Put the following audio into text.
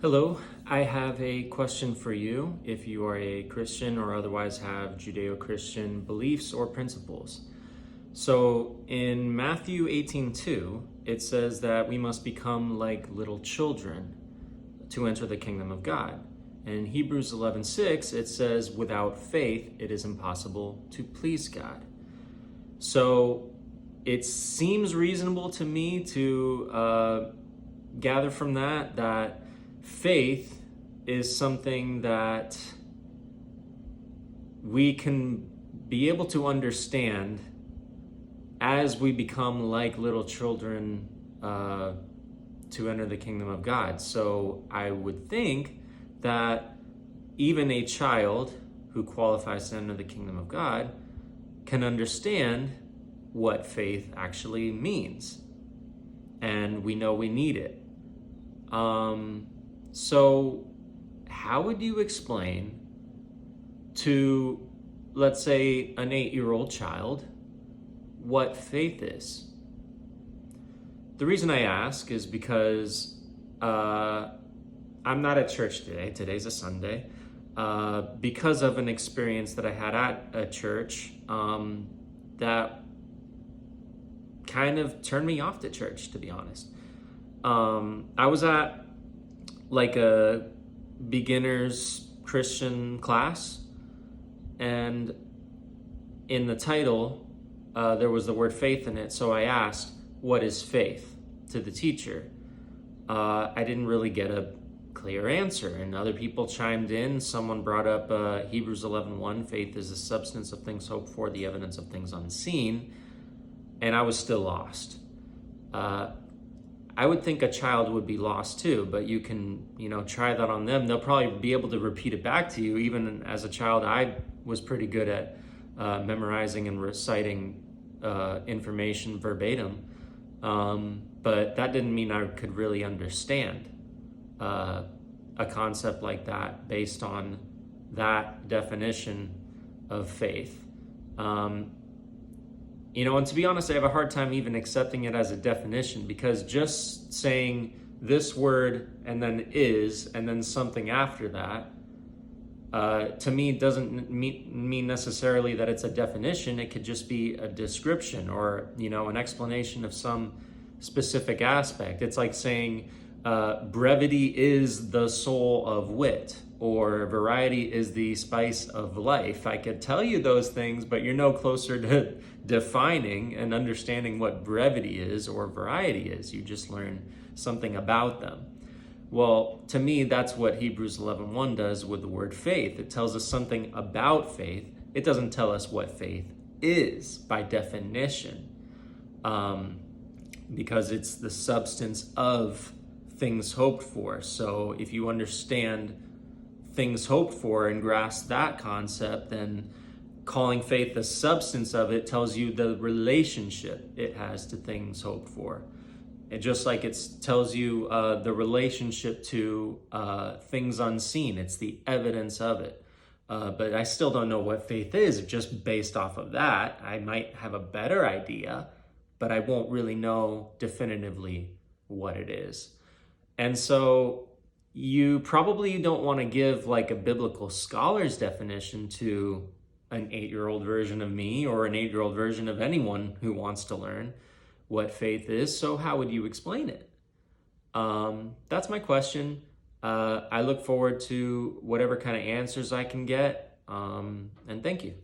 Hello, I have a question for you if you are a Christian or otherwise have Judeo-Christian beliefs or principles. So in Matthew 18:2, it says that we must become like little children to enter the kingdom of God. And in Hebrews 11:6, it says, without faith, it is impossible to please God. So it seems reasonable to me to gather from that faith is something that we can be able to understand as we become like little children to enter the kingdom of God. So I would think that even a child who qualifies to enter the kingdom of God can understand what faith actually means. And we know we need it. So how would you explain to, let's say, an 8-year-old child what faith is? The reason I ask is because I'm not at church today. Today's a Sunday. Because of an experience that I had at a church that kind of turned me off to church, to be honest. I was at like a beginner's Christian class, and in the title there was the word faith in it. So I asked, what is faith, to the teacher. I didn't really get a clear answer, and other people chimed in. Someone brought up Hebrews 11:1, faith is the substance of things hoped for, the evidence of things unseen, and I was still lost. I would think a child would be lost too, but you can, try that on them. They'll probably be able to repeat it back to you. Even as a child, I was pretty good at memorizing and reciting information verbatim. But that didn't mean I could really understand a concept like that based on that definition of faith. And to be honest, I have a hard time even accepting it as a definition, because just saying this word and then is and then something after that, to me doesn't mean necessarily that it's a definition. It could just be a description or, an explanation of some specific aspect. It's like saying brevity is the soul of wit, or variety is the spice of life. I could tell you those things, but you're no closer to defining and understanding what brevity is or variety is. You just learn something about them. Well, to me, that's what Hebrews 11:1 does with the word faith. It tells us something about faith. It doesn't tell us what faith is by definition, because it's the substance of things hoped for. So if you understand things hoped for and grasp that concept, then calling faith the substance of it tells you the relationship it has to things hoped for. And just like it tells you the relationship to things unseen, it's the evidence of it. But I still don't know what faith is. Just based off of that, I might have a better idea, but I won't really know definitively what it is. And so you probably don't want to give like a biblical scholar's definition to an 8-year-old version of me or an 8-year-old version of anyone who wants to learn what faith is. So how would you explain it? That's my question. I look forward to whatever kind of answers I can get. And thank you.